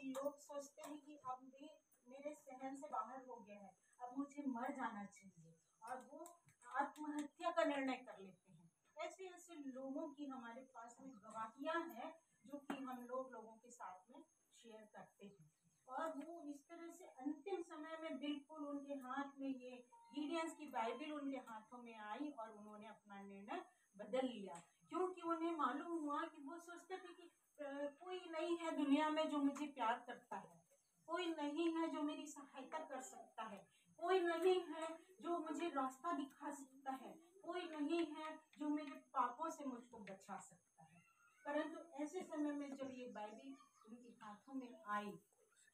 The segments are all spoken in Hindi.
लोग सोचते हैं कि अब भी मेरे सहन से बाहर हो गया है, अब मुझे मर जाना चाहिए, और वो आत्महत्या का निर्णय कर लेते हैं। ऐसे ऐसे लोगों की हमारे पास में गवाहियां हैं जो कि हम लोगों के साथ में शेयर करते हैं। और वो इस तरह से अंतिम समय में बिल्कुल उनके हाथ में ये गिडियंस की बाइबल उनके हाथों में आई और उन्होंने अपना निर्णय बदल लिया, क्योंकि उन्हें मालूम हुआ कि वो सोचते थे कि कोई नहीं है दुनिया में जो मुझे प्यार करता है, कोई नहीं है जो मेरी सहायता कर सकता है, कोई नहीं है जो मुझे रास्ता दिखा सकता है, कोई नहीं है जो मेरे पापों से मुझको बचा सकता है। परंतु ऐसे समय में जब ये बाइबल उनके हाथों में आई,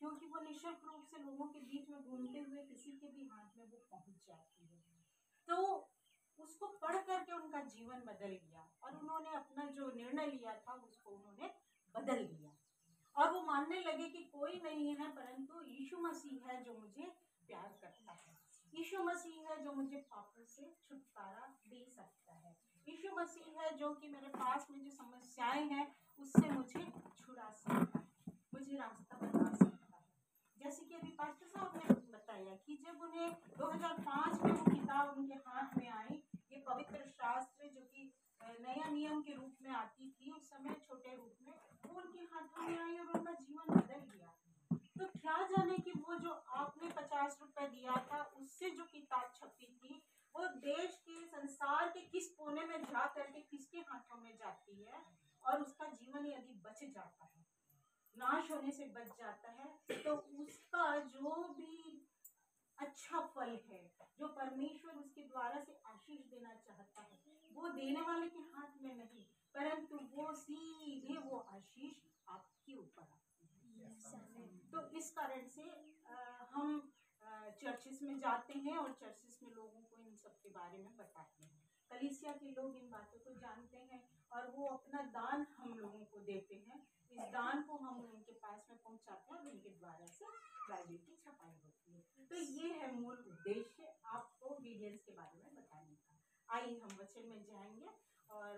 क्योंकि वो निःशुल्क रूप से लोगों के बीच में घूमते हुए किसी के भी हाथ में वो पहुंच जाती है, तो उसको पढ़ करके उनका जीवन बदल गया और उन्होंने अपना जो निर्णय लिया था उसको उन्होंने बदल लिया। और वो मानने लगे कि कोई नहीं है परंतु यीशु मसीह है जो मुझे प्यार करता है, यीशु मसीह है जो मुझे पापों से छुटकारा दे सकता है, यीशु मसीह है जो कि मेरे पास में जो समस्याएं हैं उससे मुझे छुड़ा सकता है, मुझे रास्ता बता सकता है। जैसे कि अभी पास्टर साहब ने बताया कि जब उन्हें 2005 में वो किताब उनके हाथ में आई, ये पवित्र शास्त्र जो कि नया नियम के रूप में आती थी उस समय छोटे रूप में, वो उनके हाथों में आई और उनका जीवन बदल गया। तो क्या जाने कि वो जो आपने 50 रुपए दिया था उससे जो किताब छपी थी वो देश के संसार के किस कोने में जा करके किसके हाथों में जाती है, और उसका जीवन यदि बच जाता है, नाश होने से बच जाता है, तो उसका जो भी अच्छा फल है, जो परमेश्वर उसके द्वारा से आशीष देना चाहता है, वो देने वाले के हाथ में नहीं, परंतु वो सीधे वो आशीष आपके ऊपर आती है। तो इस कारण से हम चर्चिस में जाते हैं और चर्चिस में लोगों को इन सब के बारे में बताते हैं, कलीसिया के लोग इन बातों को जानते हैं और वो अपना दान हम लोगों को देते हैं, इस दान को हम उनके पास में पहुंचाते हैं और उनके द्वारा से बाइबल की छपाई होती है। तो ये है मूल उद्देश्य आपको ओबीडियंस के बारे में बताने का। आइए हम वचन में जाएंगे और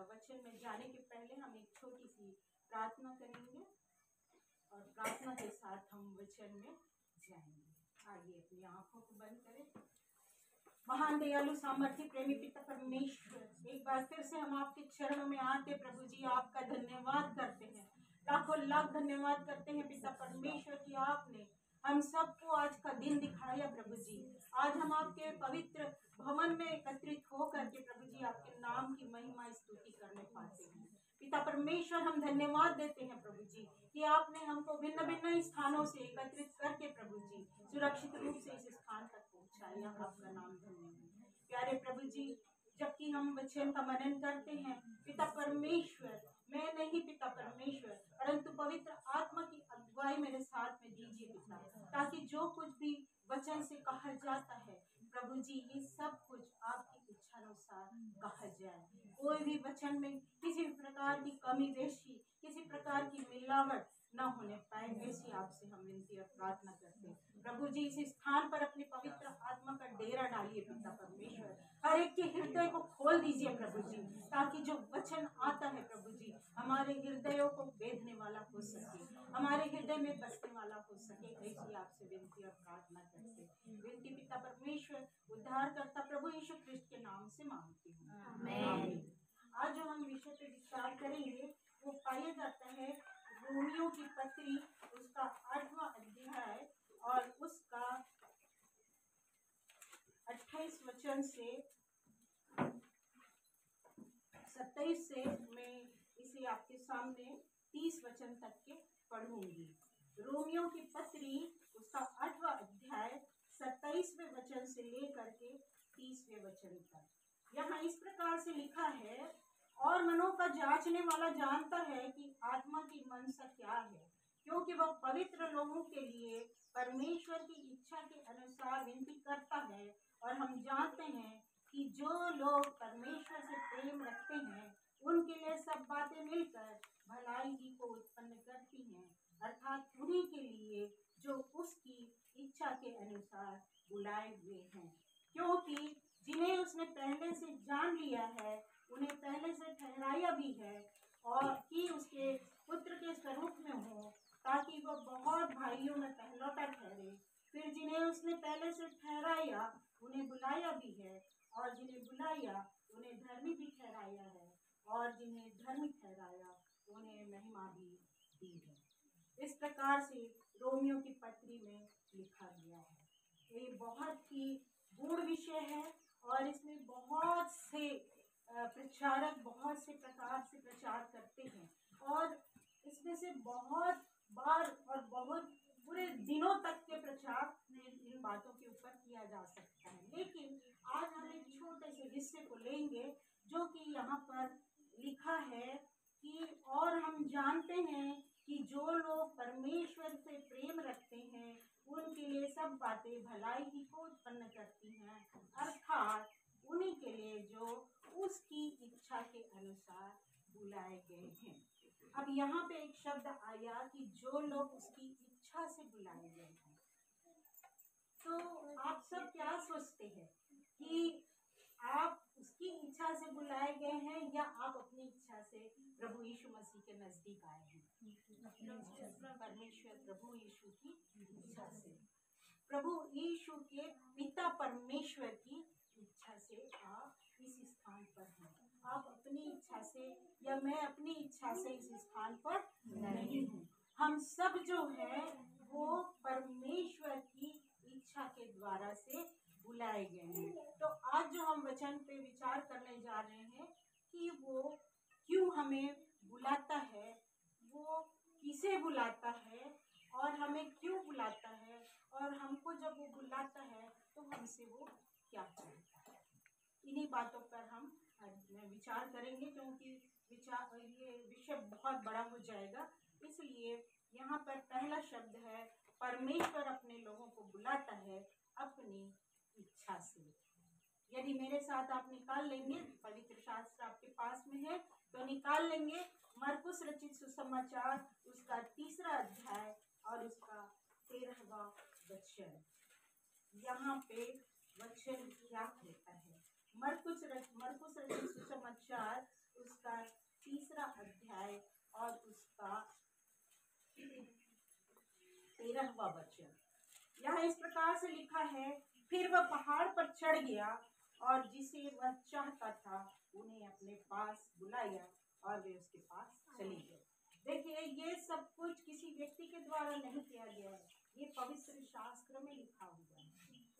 वचन में जाने के पहले हम एक छोटी सी प्रार्थना करेंगे और प्रार्थना के साथ हम वचन में जाएंगे। आइए अपनी आंखों को बंद करें। महान दयालु सामर्थ्य प्रेमी पिता परमेश्वर, एक बार फिर से हम आपके चरणों में आते प्रभु जी आपका धन्यवाद करते हैं, लाखों लाख धन्यवाद करते हैं पिता परमेश्वर की आपने हम सबको आज का दिन दिखाया प्रभु जी। आज हम आपके पवित्र भवन में एकत्रित होकर के प्रभु जी आपके नाम की महिमा स्तुति करने पाते हैं। पिता परमेश्वर हम धन्यवाद देते हैं प्रभु जी कि आपने हमको भिन्न भिन्न स्थानों से एकत्रित करके प्रभु जी सुरक्षित रूप से इस स्थान तक पहुंचाया। आपका नाम धन्यवाद। प्यारे प्रभु जी, जबकि हम वचन का मनन करते हैं पिता परमेश्वर, मैं नहीं पिता परमेश्वर, परंतु पवित्र आत्मा की अगुवाई मेरे साथ में दीजिए पिता, ताकि जो कुछ भी वचन से कहा जाता है प्रभु जी ये सब कुछ आपकी इच्छा अनुसार कहा जाए। कोई भी वचन में किसी भी प्रकार की कमी बेशी, किसी प्रकार की मिलावट न होने पाए, ऐसी आपसे हम विनती और प्रार्थना करते हैं। प्रभु जी इस स्थान पर अपनी पवित्र आत्मा का डेरा डालिए पिता परमेश्वर, हर एक के हृदय को खोल दीजिए प्रभु जी, ताकि जो वचन आता है प्रभु जी हमारे हृदयों को बेधने वाला हो सके, हमारे हृदय में बसने वाला हो सके, ऐसी आपसे विनती और प्रार्थना करते हैं। विनती पिता परमेश्वर उद्धार करता प्रभु यीशु ख्रिस्ट के नाम से मांगती हूँ, आमीन। आज जो हम विषय पे विचार करेंगे वो पाया जाता है रोमियो की पत्री उसका 8वां अध्याय और उसका 28 वचन से 27 से मैं इसे आपके सामने 30 वचन तक के पढ़ूंगी। रोमियो की पत्री उसका 8वां अध्याय 27वें वचन से लेकर के 30वें वचन तक। यहाँ इस प्रकार से लिखा है, और मनों का जांचने वाला जानता है कि आत्मा की मनसा क्या है, क्योंकि वह पवित्र लोगों के लिए परमेश्वर की इच्छा के अनुसार विनती करता है। और हम जानते हैं कि जो लोग परमेश्वर से प्रेम रखते हैं उनके लिए सब बातें मिलकर भलाई ही को उत्पन्न करती हैं, अर्थात उन्हीं के लिए जो उसकी इच्छा के अनुसार बुलाए हुए हैं। क्योंकि जिन्हें उसने पहले से जान लिया है उन्हें पहले से ठहराया भी है, और कि उसके पुत्र के स्वरूप में हो, ताकि वह भाइयों में पहलौठा ठहरे। फिर जिन्हें उसने पहले से ठहराया उन्हें बुलाया भी है, और जिन्हें बुलाया उन्हें धर्मी भी ठहराया है, और जिन्हें धर्मी ठहराया उन्हें महिमा भी दी है। इस प्रकार से रोमियो की पत्री में लिखा गया है। ये बहुत ही गूढ़ विषय है और इसमें बहुत से प्रचारक बहुत से प्रकार से प्रचार करते हैं, और इसमें से बहुत बार और बहुत पूरे दिनों तक के प्रचार इन बातों के ऊपर किया जा सकता है। लेकिन आज हम एक छोटे से हिस्से को लेंगे जो कि यहाँ पर लिखा है कि और हम जानते हैं कि जो लोग परमेश्वर से प्रेम रखते हैं उनके लिए सब बातें भलाई ही को उत्पन्न करती हैं, अर्थात उन्हीं के लिए जो उसकी इच्छा के अनुसार बुलाए गए हैं। अब यहाँ पे एक शब्द आया कि जो लोग उसकी इच्छा से बुलाए गए हैं। तो आप सब क्या सोचते हैं कि आप उसकी इच्छा से बुलाए गए हैं या आप अपनी इच्छा से प्रभु यीशु मसीह के नजदीक आए हैं? परमेश्वर प्रभु यीशु की इच्छा से, प्रभु यीशु के पिता परमेश्वर की इच्छा से आप इस स्थान पर हैं। आप अपनी इच्छा से या मैं अपनी इच्छा से इस स्थान पर नहीं हूँ। हम सब जो है वो परमेश्वर की इच्छा के द्वारा से बुलाए गए हैं। तो आज जो हम वचन पे विचार करने जा रहे हैं कि वो क्यों हमें बुलाता है, वो किसे बुलाता है और हमें क्यों बुलाता है, और हमको जब वो बुलाता है तो हमसे वो क्या चाहता है। इन्हीं बातों पर हम विचार करेंगे, क्योंकि ये विषय बहुत बड़ा हो जाएगा। इसलिए यहाँ पर पहला शब्द है परमेश्वर अपने लोगों को बुलाता है अपनी इच्छा से। यदि मेरे साथ आप निकाल लेंगे, पवित्र शास्त्र आपके पास में है तो निकाल लेंगे मरकुस रचित सुसमाचार उसका 3 अध्याय और उसका 13वां वचन। यहाँ पे वचन क्या कहता है? मरकुस रचित सुसमाचार उसका 3 अध्याय और उसका 13वां वचन। यहाँ इस प्रकार से लिखा है, फिर वह पहाड़ पर चढ़ गया और जिसे वह चाहता था उन्हें अपने पास बुलाया और वे उसके पास चले गए। देखिए, ये सब कुछ किसी व्यक्ति के द्वारा नहीं किया गया है, ये पवित्र शास्त्र में लिखा हुआ है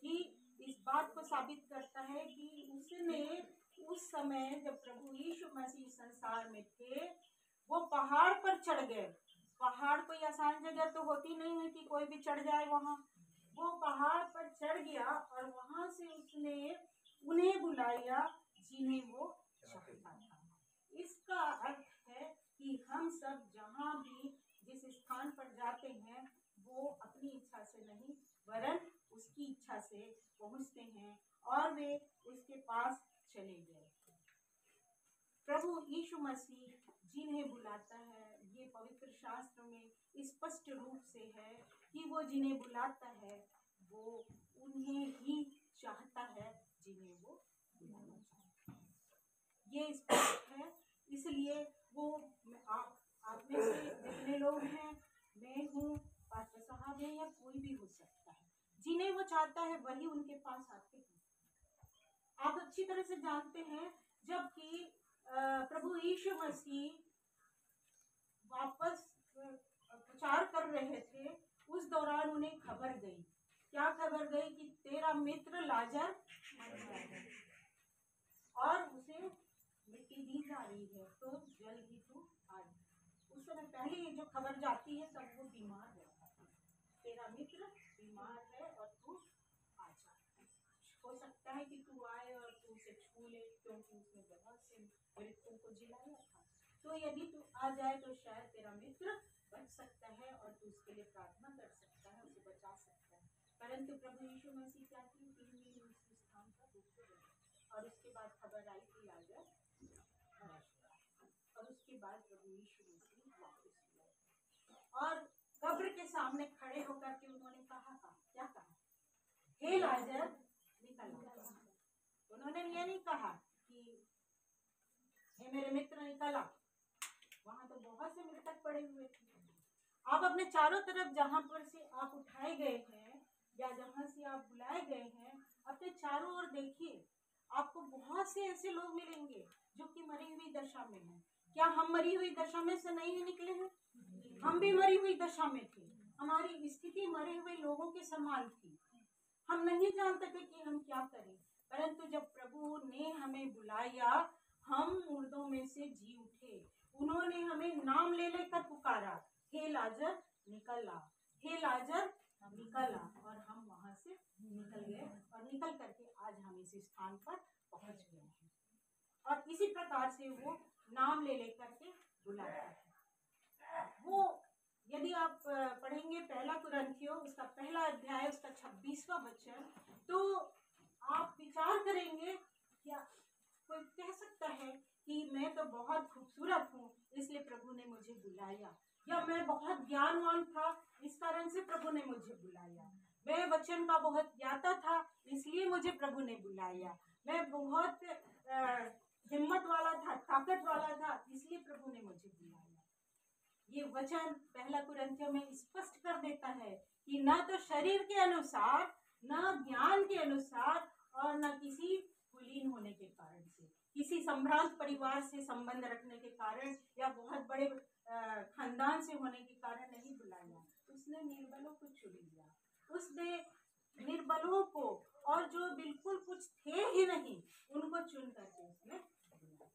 कि इस बात को साबित करता है कि उसने उस समय जब प्रभु यीशु मसीह संसार में थे वो पहाड़ पर चढ़ गए। पहाड़ कोई आसान जगह तो होती नहीं है कि कोई भी चढ़ जाए वहाँ। वो पहाड़ पर चढ़ गया और वहां से उसने उन्हें बुलाया जिन्हें वो चाहता था। इसका अर्थ है कि हम सब जहाँ भी जिस स्थान पर जाते हैं वो अपनी इच्छा से नहीं वरन उसकी इच्छा से पहुँचते हैं और वे उसके पास चले गए। प्रभु यीशु मसीह जिन्हें बुलाता है, ये पवित्र शास्त्र में स्पष्ट रूप से है कि वो जिन्हें बुलाता है वो उन्हें ही चाहता है जिन्हें वो बुलाना चाहता है। ये स्पष्ट है। इसलिए वो आप में से जितने लोग हैं, मैं हूँ, पास्टर साहब है या कोई भी हो सकता है, जिन्हें वो चाहता है वही उनके पास आते हैं। आप अच्छी तरह से जानते हैं जबकि प्रभु यीशु मसीह वापस प्रचार कर रहे थे उस दौरान उन्हें खबर गई। क्या खबर गई? कि तेरा मित्र लाजर मर गया है और उसे मिट्टी दी जा रही है, तो जल्द ही तू आ जा। उस समय पहले ये जो खबर जाती है तब वो बीमार रहता है, तेरा मित्र बीमार है और तू आ जा। हो सकता है कि तू आए और तू उसे छू ले, क्योंकि उसने बहुत से मृतकों को जिलाया था। तो यदि तू आ जाए तो शायद तेरा मित्र बच सकता है और तू उसके लिए प्रार्थना कर सकता है, उसे बचा सकता है। परंतु प्रभु यीशु मसीह क्या थी, 3 दिन उस स्थान पर भूखे रहे और उसके बाद खबर आई कि लाजर मरा हुआ। और उसके बाद प्रभु यीशु मसीह वापस हुए और कब्र के सामने खड़े होकर के उन्होंने कहा था, क्या कहा? हे लाजर निकल आ। उन्होंने ये नहीं कहा कि हे मेरे मित्र निकल आ। वहां तो बहुत से मृतक पड़े हुए थे। आप अपने चारों तरफ जहाँ पर से आप उठाए गए हैं या जहाँ से आप बुलाए गए हैं, अपने चारों ओर देखिए, आपको बहुत से ऐसे लोग मिलेंगे जो कि मरी हुई दशा में हैं। क्या हम मरी हुई दशा में से नहीं निकले हैं? हम भी मरी हुई दशा में थे। हमारी स्थिति मरे हुए लोगों के समान थी। हम नहीं जानते थे कि हम क्या करें, परंतु जब प्रभु ने हमें बुलाया, हम मुर्दों में से जी उठे। उन्होंने हमें नाम ले लेकर पुकारा, हे लाजर निकल आ, हे लाजर निकल आ, और हम वहां से निकल गए और निकल करके आज हम इस स्थान पर पहुंच गए हैं। और इसी प्रकार से वो नाम ले लेकर के बुलाता है। वो यदि आप पढ़ेंगे पहला कुरिन्थियों उसका पहला अध्याय उसका 26वां वचन, तो आप विचार करेंगे क्या कोई कह सकता है कि मैं तो बहुत खूबसूरत हूँ इसलिए प्रभु ने मुझे बुलाया, या मैं बहुत ज्ञानवान था इस कारण से प्रभु ने मुझे बुलाया, मैं वचन का बहुत ज्ञाता था इसलिए मुझे प्रभु ने बुलाया, मैं बहुत हिम्मत वाला था, ताकत वाला था इसलिए प्रभु ने मुझे बुलाया। ये वचन पहला कुरिन्थियों में स्पष्ट कर देता है कि न तो शरीर के अनुसार, न ज्ञान के अनुसार, और न किसी कुलीन होने के कारण से, किसी संभ्रांत परिवार से संबंध रखने के कारण या बहुत बड़े खानदान से होने के कारण नहीं बुलाया। उसने निर्बलों को चुन लिया, उसने निर्बलों को और जो बिल्कुल कुछ थे ही नहीं उनको चुन करके उसने बुलाया।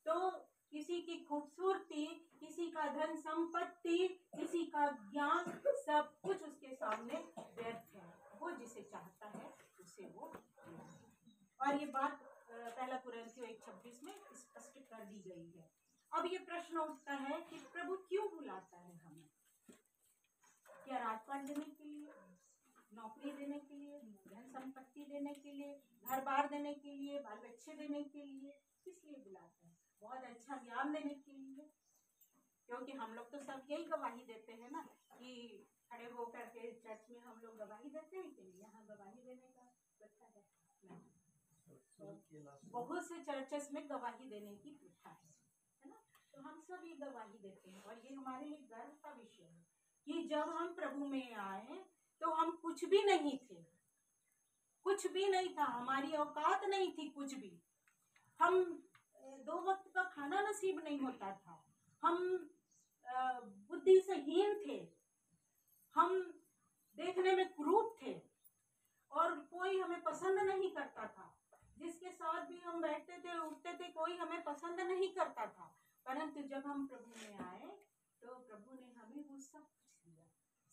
तो किसी की खूबसूरती, किसी का धन संपत्ति, किसी का ज्ञान, सब कुछ उसके सामने व्यर्थ है। वो जिसे चाहता है उसे वो बुलाता है। और ये बात पहला कुरिन्थियों 1:26 में स्पष्ट कर दी गई है। अब ये प्रश्न उठता है कि प्रभु क्यों बुलाता है हमें? क्या राजपाट देने के लिए, नौकरी देने के लिए, धन संपत्ति देने के लिए, घर बार देने के लिए, बाल बच्चे देने के लिए? किस लिए बुलाता है? बहुत अच्छा ज्ञान देने के लिए, क्योंकि हम लोग तो सब यही गवाही देते हैं ना कि खड़े होकर के चर्च में हम लोग गवाही देते हैं कि यहाँ गवाही देने का प्रथा है। बहुत से चर्चेस में गवाही देने की प्रथा है ना, तो हम सब ये गवाही देते हैं और ये हमारे लिए गर्व का विषय है कि जब हम प्रभु में आए तो हम कुछ भी नहीं थे, कुछ भी नहीं था, हमारी औकात नहीं थी कुछ भी, हम 2 वक्त का खाना नसीब नहीं होता था, हम बुद्धि से हीन थे, हम देखने में कुरूप थे और कोई हमें पसंद नहीं करता था, जिसके साथ भी हम बैठते थे उठते थे कोई हमें पसंद नहीं करता था। परंतु जब हम प्रभु में आए तो प्रभु ने हमें वो सब कुछ दिया,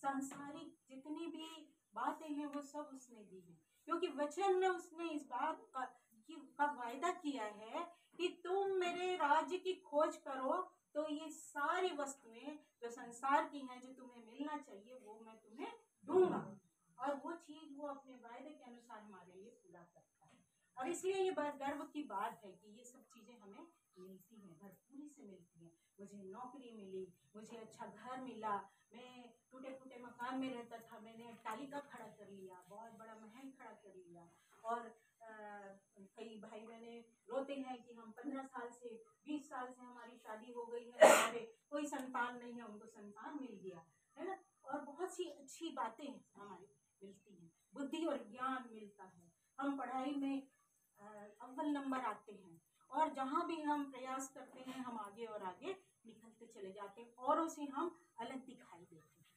सांसारिक जितनी भी बातें हैं वो सब उसने दी है, क्योंकि वचन में उसने इस बात का वायदा किया है कि तुम मेरे राज्य की खोज करो तो ये सारी वस्तुएं जो संसार की हैं जो तुम्हें मिलना चाहिए वो मैं तुम्हें दूंगा, और वो चीज वो अपने वायदे के अनुसार हमारे लिए पूरा करता है। और इसलिए ये गर्व की बात है कि ये सब चीजें हमें मिलती हैं, भरपूरी से मिलती हैं। मुझे नौकरी मिली, मुझे अच्छा घर मिला, मैं टूटे फूटे मकान में रहता था, मैंने अट्टालिका खड़ा कर लिया, बहुत बड़ा महल खड़ा कर लिया। और कई भाई बहने रोते हैं कि हम 15 साल से 20 साल से हमारी शादी हो गई है, हमारे कोई संतान नहीं है, उनको संतान मिल गया है ना, और बहुत सी अच्छी बातें हमारी मिलती हैं, बुद्धि और ज्ञान मिलता है, हम पढ़ाई में अव्वल नंबर आते हैं, और जहाँ भी हम प्रयास करते हैं हम आगे और आगे निकलते चले जाते हैं, औरों से हम अलग दिखाई देते हैं।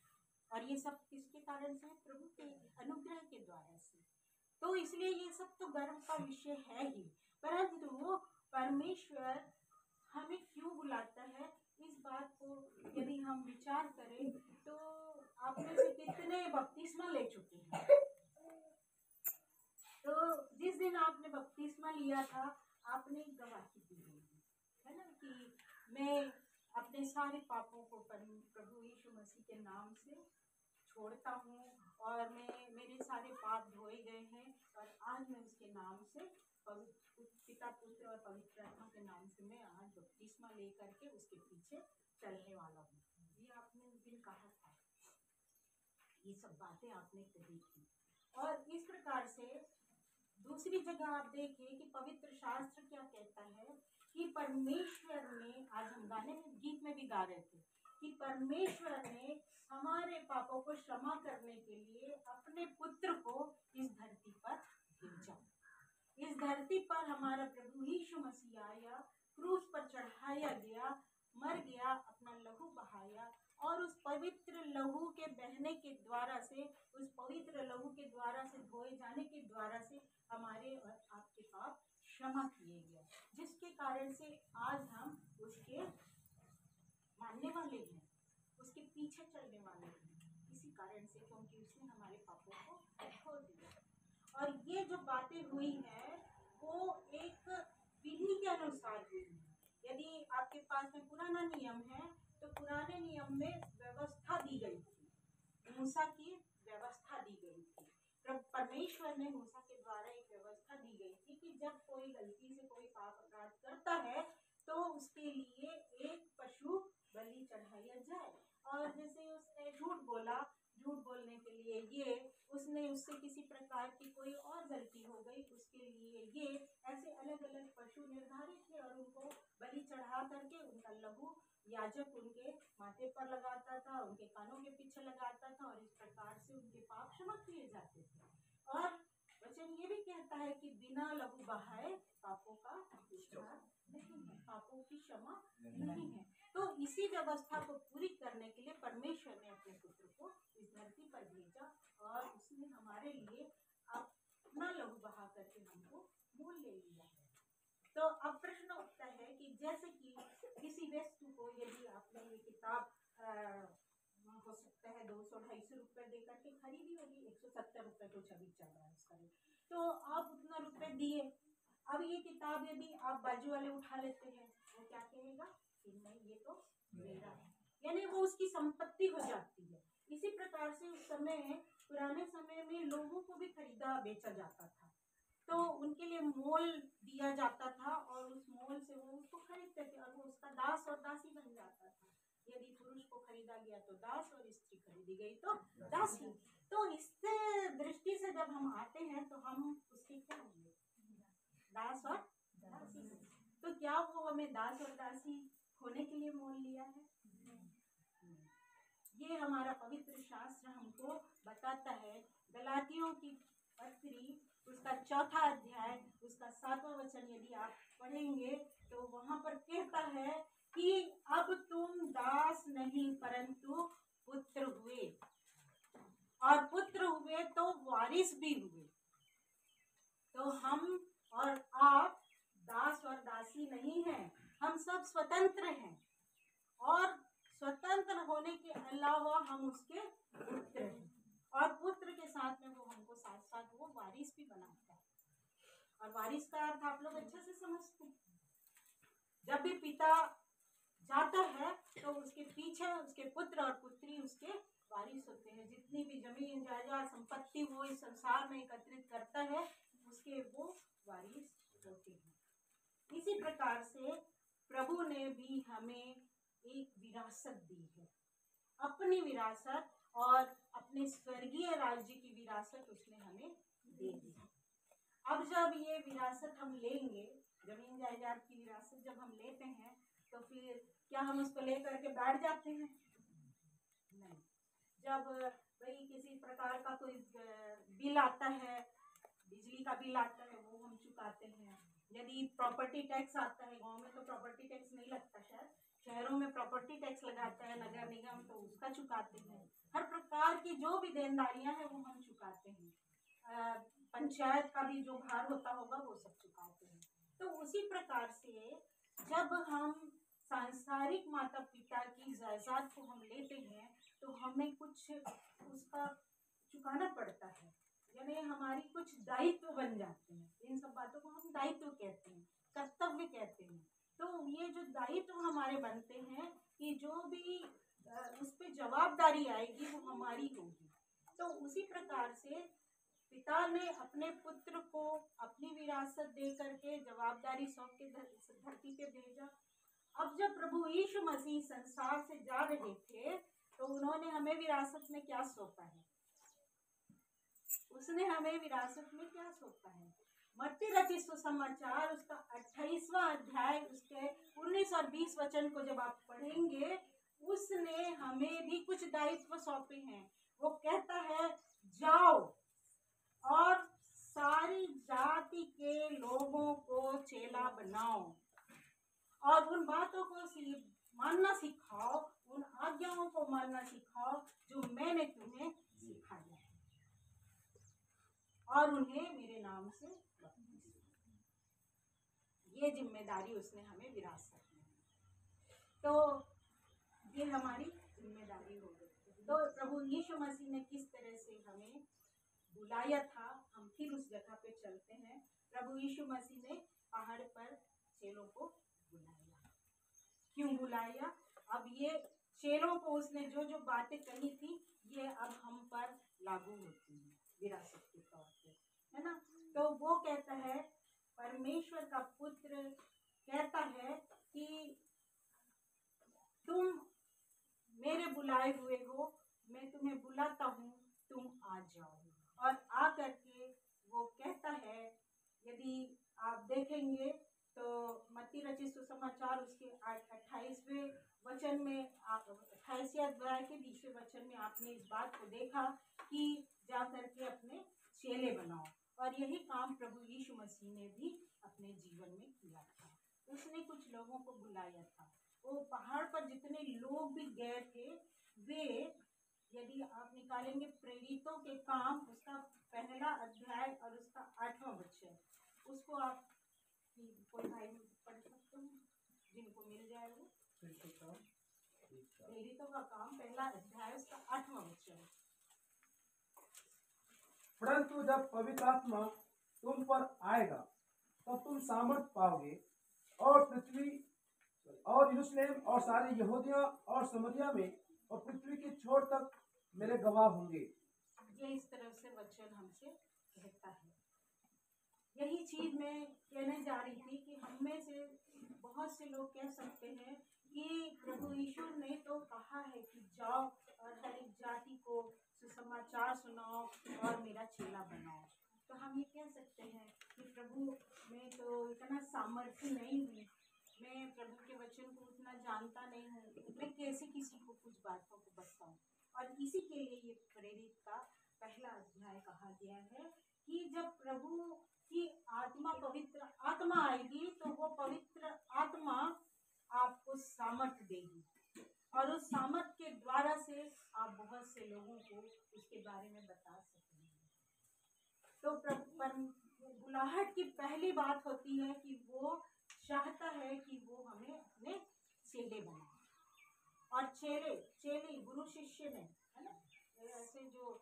और ये सब किसके कारण से? प्रभु के अनुग्रह के द्वारा से। तो इसलिए ये सब तो गर्व का विषय है ही, परंतु परमेश्वर हमें क्यों बुलाता है इस बात को यदि हम विचार करें तो आप में से कितने बपतिस्मा ले चुके हैं? तो जिस दिन आपने बपतिस्मा लिया था आपने गवाही दी है ना कि मैं अपने सारे पापों को प्रभु यीशु मसीह के नाम से छोड़ता हूँ और मेरे सारे पाप धोए गए हैं और आज मैं उसके नाम से पिता पुत्र और पवित्र आत्मा के नाम से मैं आज बपतिस्मा लेकर के उसके पीछे चलने वाला हूँ। ये आपने उस दिन कहा था, ये सब बातें आपने कही थी। और इस प्रकार से दूसरी जगह आप देखिए कि पवित्र शास्त्र क्या कहता है कि परमेश्वर ने, आज हम गाने में गीत में भी गा रहे थे कि परमेश्वर ने हमारे पापों को क्षमा करने के लिए अपने पुत्र को इस धरती पर भेजा। इस धरती पर हमारा प्रभु यीशु मसीह आया, क्रूस पर चढ़ाया गया, मर गया, अपना लहू बहाया और उस पवित्र लहू के बहने के द्वारा से, उस पवित्र लहू के द्वारा से, धोए जाने के द्वारा से हमारे और आपके पाप क्षमा किए गए, जिसके कारण से आज हम उसके मानने वाले हैं, उसके पीछे चलने वाले हैं। इसी कारण से, क्योंकि उसने हमारे पापों को धो दिया। और ये जो बातें हुई हैं वो एक विधि के अनुसार हुई है। यदि आपके पास में पुराना नियम है तो पुराने नियम में व्यवस्था दी गई थी, मूसा की व्यवस्था दी गई थी। परमेश्वर ने मूसा के द्वारा एक व्यवस्था दी गई थी कि जब कोई गलती से कोई पाप अपराध करता है तो उसके लिए एक पशु बलि चढ़ाया जाए। और जैसे उसने झूठ बोला, झूठ बोलने के लिए ये, उसने उससे किसी प्रकार की कोई और गलती हो गई, उसके लिए ये, ऐसे अलग अलग पशु निर्धारित थे और उनको बलि चढ़ा करके उनका लहू याजक उनके माथे पर लगाता था, उनके कानों के पीछे लगाता था और इस प्रकार से उनके पाप क्षमा किए जाते थे। और वचन ये भी कहता है कि बिना लहू बहाए पापों का उद्धार नहीं है, पापों की क्षमा नहीं है। तो इसी व्यवस्था को पूरी करने के लिए परमेश्वर ने अपने पुत्र को इस धरती पर भेजा और उसने हमारे लिए अपना लहू बहा करके हमको मोल ले लिया है। तो अब प्रश्न उठता है कि जैसे कि किसी वस्तु को यदि आपने ये किताब हो सकता है 200-250 रुपए देकर के खरीदी होगी, 170 रुपए कुछ अभी चल रहा है उसका रेट, तो आप उतना रुपए दिए। अब ये किताब यदि आप बाजू वाले उठा लेते हैं, वो क्या कहेगा कि नहीं ये तो मेरा है, यानी वो उसकी संपत्ति हो जाती है। इसी प्रकार से उस समय, पुराने समय में लोगों को भी खरीदा बेचा जाता था, तो उनके लिए मोल दिया जाता था और उस मोल से वो उसको खरीदते थे और वो उसका दास और दासी बन जाता था। यदि पुरुष को खरीदा गया तो दास और स्त्री खरीदी गई तो दासी। तो इस दृष्टि से जब हम आते हैं तो हम उसके क्या होंगे, दास और दासी। तो क्या वो हमें दास और दासी होने के लिए मोल लिया है? ये हमारा पवित्र शास्त्र हमको बताता है। गलातियों की पत्री उसका 4था अध्याय उसका 7वां वचन यदि आप पढ़ेंगे तो वहां पर कहता है कि अब तुम दास नहीं परंतु पुत्र हुए, और पुत्र हुए तो वारिस भी हुए। तो हम और आप दास और दासी नहीं हैं, हम सब स्वतंत्र हैं और स्वतंत्र होने के अलावा हम उसके पुत्र हैं। और पुत्र के साथ में वो हमको साथ साथ वो वारिस भी बनाता है। और वारिस का अर्थ आप लोग अच्छे से समझते हैं। जब भी पिता जाता है तो उसके पीछे उसके पुत्र और पुत्री उसके वारिस होते हैं। जितनी भी जमीन जायदाद संपत्ति वो इस संसार में एकत्रित करता है उसके वो वारिस होते हैं। इसी प्रकार से प्रभु ने भी हमें एक विरासत दी है, अपनी विरासत और अपने स्वर्गीय राज्य की विरासत उसने हमें दे दी। अब जब ये विरासत हम लेंगे, जमीन जायदाद की विरासत जब हम लेते हैं तो फिर क्या हम उसको लेकर के बैठ जाते हैं? नहीं। जब भाई किसी प्रकार का कोई बिल आता है, बिजली का बिल आता है, वो हम चुकाते हैं। यदि प्रॉपर्टी टैक्स आता है, गांव में तो प्रॉपर्टी टैक्स नहीं लगता, शायद शहरों में प्रॉपर्टी टैक्स लगाता है नगर निगम, तो उसका चुकाते हैं। हर प्रकार की जो भी देनदारियां हैं वो हम चुकाते हैं। पंचायत का भी जो भार होता होगा वो सब चुकाते हैं। तो उसी प्रकार से जब हम सांसारिक माता पिता की जायदाद को हम लेते हैं तो हमें कुछ उसका चुकाना पड़ता है, यानी हमारी कुछ दायित्व बन जाते हैं। इन सब बातों को हम दायित्व कहते हैं, कर्तव्य कहते हैं। तो ये जो दायित्व हमारे बनते हैं कि जो भी उस पर जवाबदारी आएगी वो हमारी होगी। तो उसी प्रकार से पिता ने अपने पुत्र को अपनी विरासत दे करके जवाबदारी सौंप के धरती पे भेजा। अब जब प्रभु यीशु मसीह संसार से जा रहे थे तो उन्होंने हमें विरासत में क्या सौंपा है? उसने हमें विरासत में क्या सौंपा है? मत्ती रचित सुसमाचार उसका 28वां अध्याय उसके 19 और 20 वचन को जब आप पढ़ेंगे, उसने दायित्व सौंपे हैं। वो कहता है जाओ और सारी जाति के लोगों को चेला बनाओ और उन बातों को मानना सिखाओ, उन आज्ञाओं को मानना सिखाओ जो मैंने तुम्हें सिखाया है, और उन्हें मेरे नाम से बपतिस्मा दो। ये जिम्मेदारी उसने हमें विरासत में दी। तो ये हमारी जिम्मेदारी हो गई। तो प्रभु यीशु मसीह ने किस तरह से हमें बुलाया था, हम फिर उस जगह पे चलते हैं। प्रभु यीशु मसीह ने पहाड़ पर चेलों को बुलाया। क्यों बुलाया? अब ये चेलों को उसने जो जो बातें कही थी ये अब हम पर लागू होती हैं विरासत के तौर पे, है ना। तो वो कहता है, परमेश्वर का पुत्र कहता है कि तुम मेरे बुलाए हुए हो, मैं तुम्हें बुलाता हूँ, तुम आ जाओ। और आ करके वो कहता है, यदि आप देखेंगे तो मत्ती रचित सुसमाचार उसके 28वें वचन में, 28वें अध्याय के 20वें वचन में आपने इस बात को देखा कि जा करके अपने चेले बनाओ। और यही काम प्रभु यीशु मसीह ने भी अपने जीवन में किया था। उसने कुछ लोगों को बुलाया था। वो पहाड़ पर जितने लोग भी गए थे, वे, यदि आप निकालेंगे प्रेरितों के काम उसका 1 अध्याय और उसका 8वां वचन, उसको आप कोई भाई पढ़ सकते हैं जिनको मिल जाए वो। प्रेरितों का काम 1 अध्याय उसका 8वां वचन। परंतु जब पवित्र आत्मा तुम पर आएगा तब तुम सामर्थ पाओगे और पृथ्वी और यरूशलेम और सारे यहूदिया और समरिया में और पृथ्वी के छोर तक मेरे गवाह होंगे। ये इस तरह से वचन हमसे कहता है। यही चीज मैं कहने जा रही थी कि हम में से बहुत से लोग कह सकते हैं कि प्रभु यीशु ने तो कहा है कि जाओ और हर एक जाति को सुसमाचार सुनाओ और मेरा चेला बनाओ। तो हम ये कह सकते हैं कि प्रभु मैं तो इतना सामर्थ्य नहीं हूँ, मैं प्रभु के वचन को उतना जानता नहीं हूँ, मैं कैसे किसी को कुछ बातों को बताऊँ। और इसी के लिए ये प्रेरित का 1 अध्याय कहा गया है कि जब प्रभु की आत्मा, पवित्र आत्मा आएगी तो वो पवित्र आत्मा आपको सामर्थ्य देगी और उस सामर्थ्य के द्वारा से आप बहुत से लोगों को उसके बारे में बता सकेंगे। तो बुलाहट की पहली बात होती है कि वो चाहता है कि वो हमें अपने चेले बनाए। और चेले गुरु शिष्य में, है ना, ऐसे जो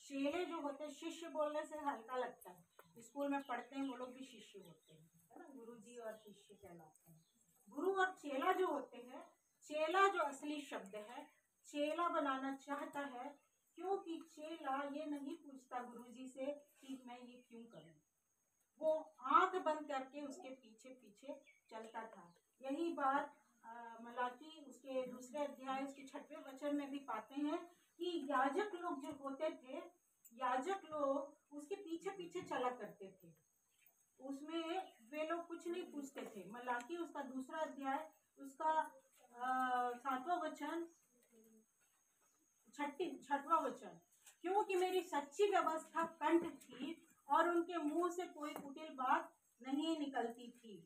चेले जो होते हैं, शिष्य बोलने से हल्का लगता है, स्कूल में पढ़ते हैं वो लोग भी शिष्य होते हैं, है ना, गुरुजी और शिष्य कहलाते हैं। गुरु और चेला जो होते हैं, चेला जो असली शब्द है, चेला बनाना चाहता है, क्योंकि चेला ये नहीं पूछता गुरुजी से कि मैं ये क्यों करूं, वो आंख बंद करके उसके पीछे पीछे चलता था। यही बात मलाकी उसके 2 अध्याय उसके 6वें वचन में भी पाते हैं कि याजक लोग जो होते थे, याजक लोग उसके पीछे पीछे चला करते थे, उसमें वे लोग कुछ नहीं पूछते थे। मलाकी उसका 2 अध्याय उसका 7वां वचन, 6वां वचन, क्योंकि मेरी सच्ची व्यवस्था कंठ थी और उनके मुंह से कोई कुटिल बात नहीं निकलती थी।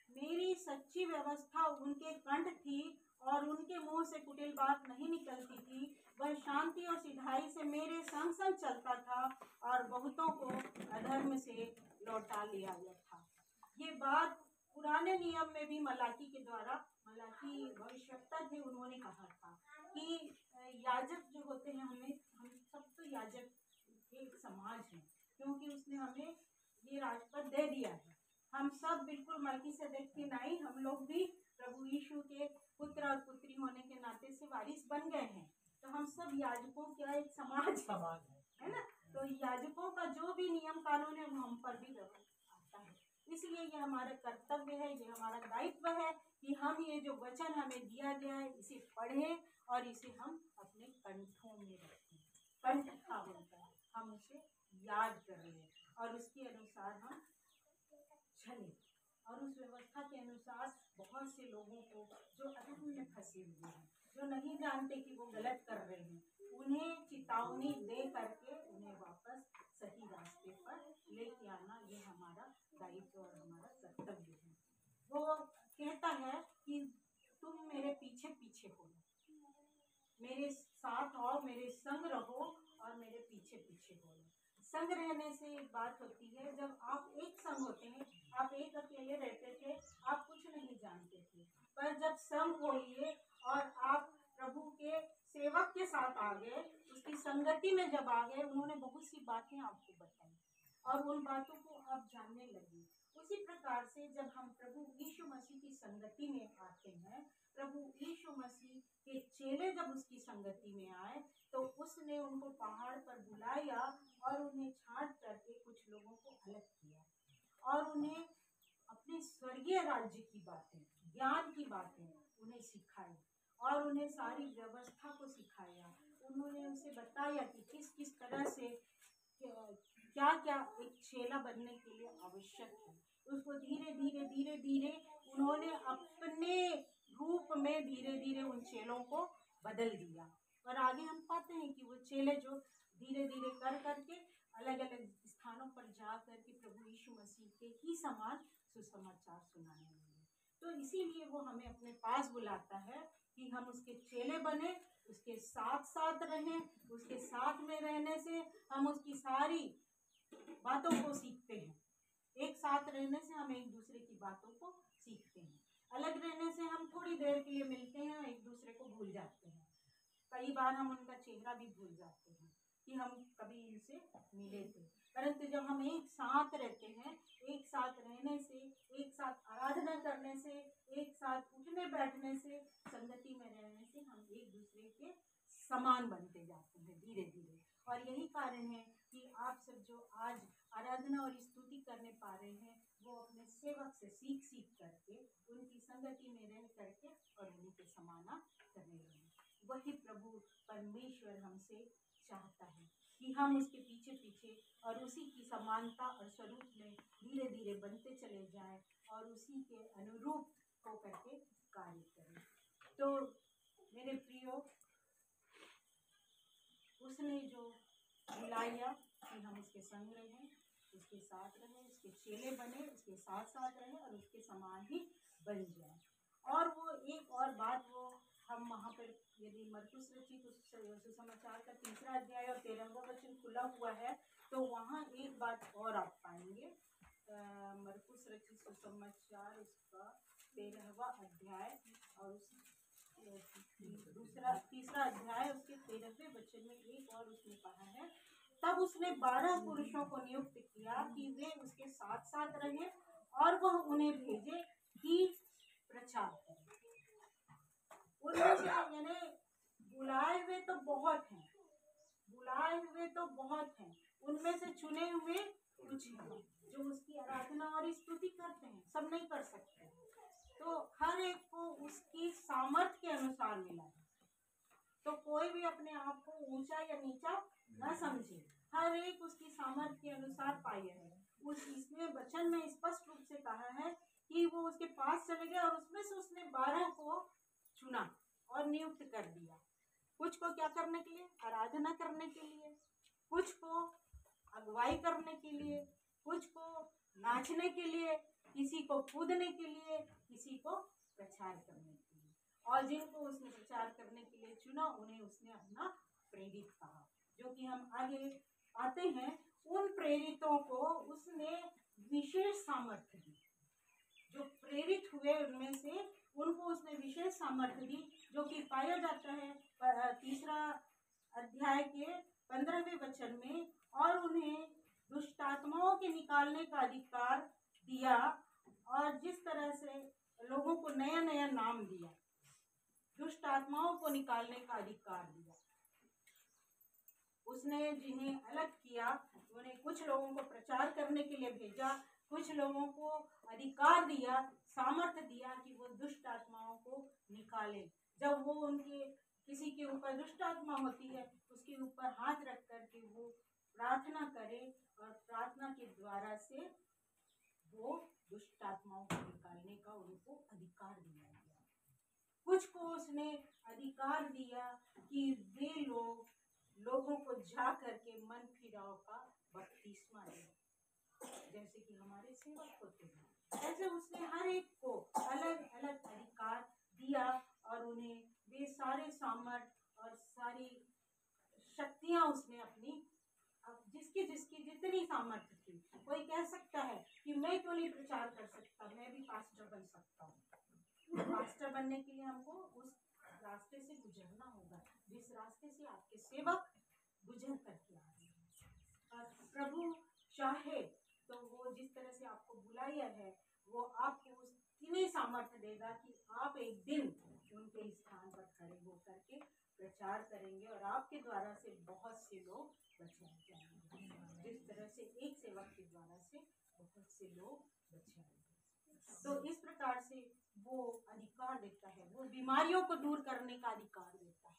मेरी सच्ची व्यवस्था उनके कंठ थी और उनके मुंह से कुटिल बात नहीं निकलती थी। वह शांति और सिधाई से मेरे संग संग चलता था और बहुतों को अधर्म से लौटा लिया गया था। ये बात पुराने नियम में भी मलाकी के द्वारा, मलाकी भविष्यवक्ता थे, उन्होंने कहा था कि याजक जो होते हैं, हम सब तो याजक एक समाज है, क्योंकि उसने हमें ये राजपद दे दिया है। हम सब बिल्कुल मल्कीसेदेक के नहीं, हम लोग भी प्रभु यीशु के पुत्र और पुत्री होने के नाते से वारिस बन गए हैं। तो हम सब याजकों का एक समाज है ना। तो याजकों का जो भी नियम कानून है वो हम पर भी आता है। इसलिए ये हमारा कर्तव्य है, ये हमारा दायित्व है कि हम ये जो वचन हमें दिया गया है इसे पढ़ें और इसे हम अपने कंठों में रखें। कंठ का होता है, हम उसे याद कर लें और उसके अनुसार हम चलें और उस व्यवस्था के अनुसार बहुत से लोगों को जो अधर्म में फंसे हुए हैं, जो नहीं जानते कि वो गलत कर रहे हैं, उन्हें चेतावनी दे करके उन्हें वापस सही रास्ते पर लेके आना, ये हमारा दायित्व और हमारा कर्तव्य है। वो कहता है कि तुम मेरे पीछे पीछे हो, मेरे साथ आओ, मेरे संग रहो और मेरे पीछे पीछे हो। संग रहने से एक बात होती है, जब आप एक संग होते हैं, आप एक अकेले रहते थे, आप कुछ नहीं जानते थे, पर जब संग हो लिए और आप प्रभु के सेवक के साथ आ गए, उसकी संगति में जब आ गए, उन्होंने बहुत सी बातें आपको बताई और उन बातों को आप जानने लगे। उसी प्रकार से जब हम प्रभु यीशु मसीह की संगति में आते हैं, प्रभु यीशु मसीह के चेले जब उसकी संगति में आए, तो उसने उनको पहाड़ पर बुलाया और उन्हें छांट करके कुछ लोगों को अलग किया और उन्हें अपने स्वर्गीय राज्य की बातें, ज्ञान की बातें उन्हें सिखाई और उन्हें सारी व्यवस्था को सिखाया। उन्होंने उसे बताया कि किस किस तरह से क्या क्या एक चेला बनने के लिए आवश्यक है। उसको धीरे धीरे धीरे धीरे उन्होंने अपने रूप में धीरे धीरे उन चेलों को बदल दिया और आगे हम पाते हैं कि वो चेले जो धीरे धीरे कर करके अलग अलग स्थानों पर जा करके प्रभु यीशु मसीह के ही समान सुसमाचार सुनाने लगे। तो इसीलिए वो हमें अपने पास बुलाता है कि हम उसके चेले बने, उसके साथ साथ रहें। उसके साथ में रहने से हम उसकी सारी बातों को सीखते हैं। एक साथ रहने से हम एक दूसरे की बातों को सीखते हैं। अलग रहने से हम थोड़ी देर के लिए मिलते हैं, एक दूसरे को भूल जाते हैं। कई बार हम उनका चेहरा भी भूल जाते हैं कि हम कभी इनसे मिले थे। परंतु जब हम एक साथ रहते हैं, एक साथ रहने से, एक साथ आराधना करने से, एक साथ उठने बैठने से, संगति में रहने से हम एक दूसरे के समान बनते जाते हैं धीरे धीरे। और यही कारण है कि आप सब जो आज आराधना और स्तुति करने पा रहे हैं, वो अपने सेवक से सीख सीख करके, उनकी संगति में रह करके और उन्हीं के समाना करने लगे। वही प्रभु परमेश्वर हमसे चाहता है कि हम उसके पीछे पीछे और उसी की समानता और स्वरूप में धीरे धीरे बनते चले जाएं और उसी के अनुरूप होकर के कार्य करें। तो मेरे प्रियो, उसने जो बुलाया कि हम उसके संग रहें, उसके साथ रहें, उसके चेले बने, उसके साथ साथ रहें और उसके समान ही बन जाए। और वो एक और बात, वो हम वहाँ पर यदि मरकुस रचित सुसमाचार का 3 अध्याय और 13वां वचन खुला हुआ है, तो वहाँ एक बात और आप पाएंगे। मरकुस रचित सुसमाचार उसका 13वां अध्याय और तीसरा अध्याय उसके 13वें वचन में एक और उसने कहा है, तब उसने 12 पुरुषों को नियुक्त किया कि वे उसके साथ साथ रहें और वह उन्हें भेजे कि प्रचार करें। उनमें से यानी बुलाए हुए तो बहुत हैं, बुलाए हुए तो बहुत हैं, उनमें से चुने हुए कुछ हैं जो उसकी आराधना और स्तुति करते हैं। सब नहीं कर सकते, तो हर एक को उसकी सामर्थ्य के अनुसार मिला है। तो कोई भी अपने आप को ऊंचा या नीचा न समझे, हर एक उसकी सामर्थ्य के अनुसार पाया है। इसमें वचन में स्पष्ट रूप से कहा है कि वो उसके पास चले गए और उसमें से उसने 12 को चुना और नियुक्त कर दिया। कुछ को क्या करने के लिए? आराधना करने के लिए, कुछ को अगुवाई करने के लिए, कुछ को नाचने के लिए, किसी को कूदने के लिए, किसी को प्रचार करने के लिए। और जिनको उसने प्रचार करने के लिए चुना, उन्हें उसने अपना प्रेरित कहा। जो कि हम आगे आते हैं, उन प्रेरितों को उसने विशेष सामर्थ्य दी। जो प्रेरित हुए उनमें से उनको उसने विशेष सामर्थ्य दी, जो कि पाया जाता है 3 अध्याय के 15वें वचन में। और उन्हें दुष्ट आत्माओं के निकालने का अधिकार दिया और जिस तरह से लोगों को नया नया नाम दिया, दुष्ट आत्माओं को निकालने का अधिकार दिया। उसने जिन्हें अलग किया, उन्हें कुछ लोगों को प्रचार करने के लिए भेजा, कुछ लोगों को अधिकार दिया, सामर्थ्य दिया कि वो दुष्ट आत्माओं को निकाले। जब वो उनके किसी के ऊपर दुष्ट आत्मा होती है, उसके ऊपर हाथ रख करके वो प्रार्थना करे और प्रार्थना के द्वारा से वो दुष्ट आत्माओं को निकालने का उनको अधिकार दिया गया। कुछ को उसने अधिकार दिया कि वे लोगों को जा करके मन फिराव का बपतिस्मा दें, जैसे कि हमारे सेवक होते हैं। ऐसे उसने हर एक को अलग अलग अधिकार दिया और उन्हें वे सारे सामर्थ और सारी शक्तियां उसने अपनी जिसकी जिसकी जितनी सामर्थ्य थी। कोई कह सकता है कि मैं क्यों नहीं प्रचार कर सकता, मैं भी पास्टर बन सकता हूँ। पास्टर बनने के लिए हमको उस रास्ते से गुजरना होगा जिस रास्ते से आपके सेवक गुजर करके आ रहे हैं। और प्रभु चाहे तो वो जिस तरह से आपको बुलाया है वो आपको उतनी सामर्थ्य देगा कि आप एक दिन उनके स्थान पर खड़े होकर के प्रचार करेंगे और आपके द्वारा से बहुत से लोग बचाए जाएंगे, जिस तरह से एक सेवक के द्वारा से बहुत से लोग बचाए। तो इस प्रकार से वो अधिकार देता है, वो बीमारियों को दूर करने का अधिकार देता है,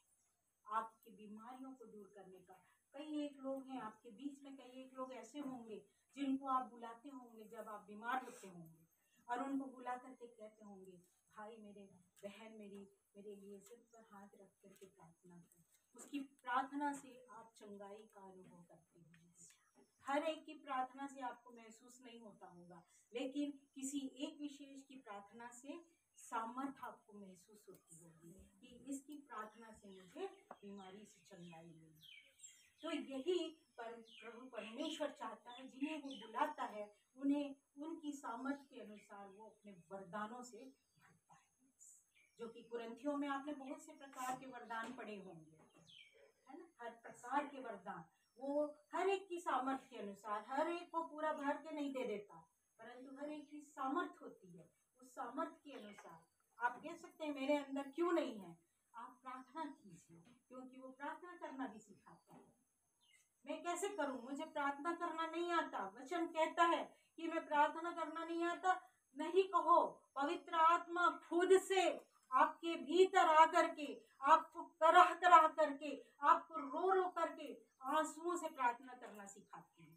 आपकी बीमारियों को दूर करने का। कई एक लोग हैं आपके बीच में, कई एक लोग ऐसे होंगे जिनको आप बुलाते होंगे जब आप बीमार होते होंगे और उनको बुला करके कहते होंगे, भाई मेरे बहन मेरे लिए सिर पर हाथ रख करके प्रार्थना कर। उसकी प्रार्थना से आप चंगाई का अनुभव करते होंगे। हर एक की प्रार्थना से आपको महसूस नहीं होता होगा, लेकिन किसी एक विशेष की प्रार्थना से सामर्थ्य आपको महसूस होती होगी कि इसकी प्रार्थना से मुझे बीमारी से चंगाई मिली। तो यही प्रभु परमेश्वर चाहता है, जिन्हें वो बुलाता है उन्हें उनकी सामर्थ्य के अनुसार वो अपने वरदानों से भरता है। जो कि कुरिन्थियों में आपने बहुत से प्रकार के वरदान पढ़े होंगे, है ना। हर प्रकार के वरदान वो हर एक की सामर्थ्य के अनुसार, हर एक को पूरा भर के नहीं दे देता, परंतु हर एक की सामर्थ्य होती है। उस सामर्थ्य के अनुसार आप कह सकते हैं मेरे अंदर क्यों नहीं है, आप प्रार्थना कीजिए, क्योंकि वो प्रार्थना करना भी सिखाता है। मैं कैसे करूं, मुझे प्रार्थना करना नहीं आता। वचन कहता है कि मैं प्रार्थना करना नहीं आता, नहीं कहो, पवित्र आत्मा खुद से आपके भीतर आकर के आपको करह करह करके, आपको रो रो करके आंसुओं से प्रार्थना करना सिखाती है।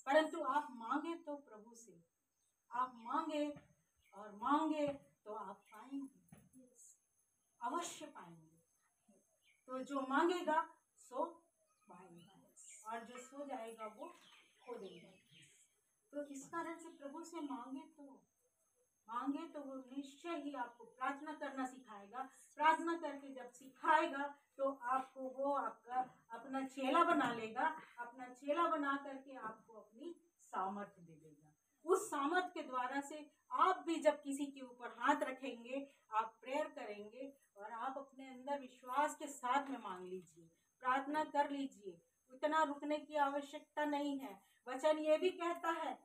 परंतु आप मांगे तो प्रभु से, आप मांगे और मांगे तो आप पाएंगे, अवश्य पाएंगे। तो जो मांगेगा सो पाएगा और जो सो जाएगा वो खो देगा। तो इस कारण से प्रभु से मांगे तो वो निश्चय ही आपको प्रार्थना करना सिखाएगा। प्रार्थना करके जब सिखाएगा तो आपको वो आपका अपना चेला बना लेगा, अपना चेला बना करके आपको अपनी सामर्थ्य दे देगा। उस सामर्थ्य के द्वारा से आप भी जब किसी के ऊपर हाथ रखेंगे, आप प्रेयर करेंगे और आप अपने अंदर विश्वास के साथ में मांग लीजिए, प्रार्थना कर लीजिए। उतना रुकने की आवश्यकता नहीं है। वचन ये भी कहता है,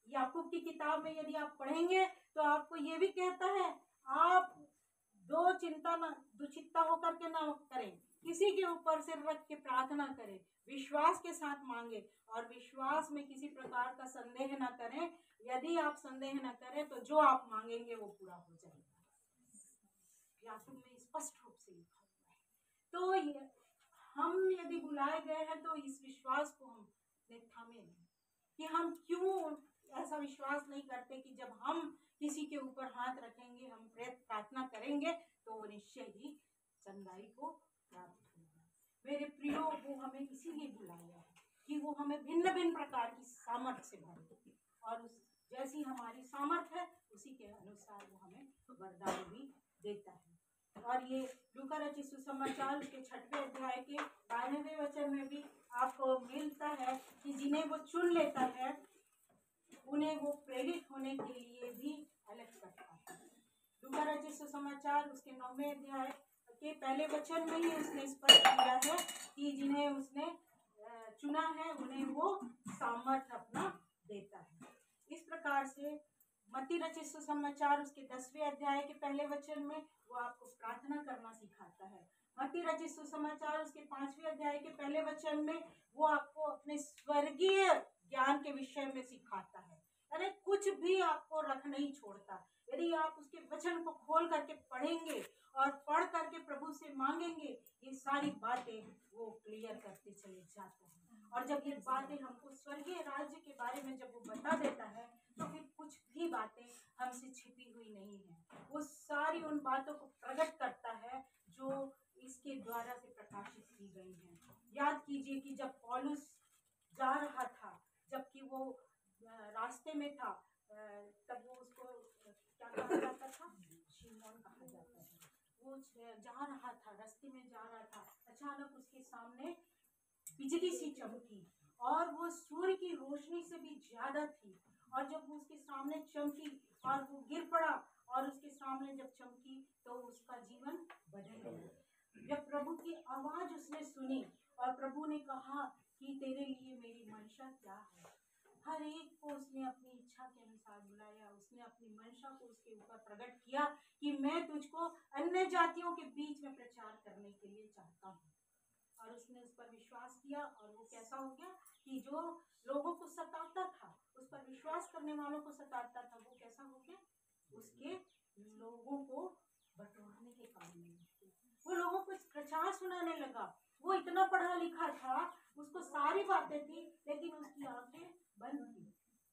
याकूब की किताब में यदि आप पढ़ेंगे तो आपको ये भी कहता है, आप दुचिंता होकर के ना करें, किसी के ऊपर सिर रख के प्रार्थना करें, विश्वास के साथ मांगे और विश्वास में किसी प्रकार का संदेह ना करें। यदि आप संदेह न करें तो जो आप मांगेंगे वो पूरा हो जाएगा। याकूब में स्पष्ट रूप से लिखा हुआ है। तो हम यदि बुलाए गए हैं तो इस विश्वास को हम थामे नहीं कि हम क्यों ऐसा विश्वास नहीं करते कि जब हम किसी के ऊपर हाथ रखेंगे, हम प्रार्थना करेंगे तो वो निश्चय ही चंगाई को प्राप्त होगा। मेरे प्रियो, वो हमें इसीलिए बुलाया है कि वो हमें भिन्न भिन्न प्रकार की सामर्थ्य से भरे और उस जैसी हमारी सामर्थ्य है उसी के अनुसार वो हमें वरदान भी देता है। और ये लूका रचित सुसमाचार उसके 6वें अध्याय के 12वें वचन में भी आपको मिलता है कि जिन्हें वो चुन लेता है उन्हें वो प्रेरित होने के लिए भी अलग करता है। लूका रचित सुसमाचार उसके 9वें अध्याय के पहले वचन में ही उसने स्पष्ट किया है कि जिन्हें उसने चुना है उन्हें वो सामर्थ्य अपना देता है। इस प्रकार से मत्ती रचित सुसमाचार उसके 10वें अध्याय के पहले वचन में वो आपको प्रार्थना करना सिखाता है। मत्ती रचित सुसमाचार उसके 5वें अध्याय के पहले वचन में वो आपको अपने स्वर्गीय ज्ञान के विषय में सिखाता है। अरे कुछ भी आपको रख नहीं छोड़ता। यदि आप उसके वचन को खोल करके पढ़ेंगे और पढ़ करके प्रभु से मांगेंगे, ये सारी बातें वो क्लियर करते चले जाते हैं। और जब ये बातें हमको स्वर्गीय राज्य के बारे में जब वो बता देता है तो फिर कुछ भी बातें हमसे छिपी हुई नहीं है। वो सारी उन बातों को प्रकट करता है जो इसके द्वारा से प्रकाशित की गई हैं। याद कीजिए कि जब पौलुस जा रहा था, जबकि वो रास्ते में था, तब वो उसको क्या कहा जाता था? शिमोन कहा जाता था। वो जा रहा था, रास्ते में जा रहा था, अचानक उसके सामने बिजली सी चमकी और वो सूर्य की रोशनी से भी ज्यादा थी। और जब वो उसके सामने चमकी और वो गिर पड़ा और उसके सामने जब चमकी तो उसका जीवन बदल गया। जब प्रभु की आवाज उसने सुनी और प्रभु ने कहा कि तेरे लिए मेरी मंशा क्या है, हर एक को उसने अपनी इच्छा के अनुसार बुलाया। उसने अपनी मंशा को उसके ऊपर प्रकट किया कि मैं तुझको अन्य जातियों के बीच में प्रचार करने के लिए चाहता हूँ। और उसने उस पर विश्वास किया और वो कैसा हो गया कि जो लोगों को सताता था, उस पर विश्वास करने वालों को सताता था, वो कैसा हो गया? उसके लोगों को बटोरने के काम में वो लोगों को प्रचार सुनाने लगा। वो इतना पढ़ा लिखा था, उसको सारी बातें थी, लेकिन उसकी आंखें बंद थी।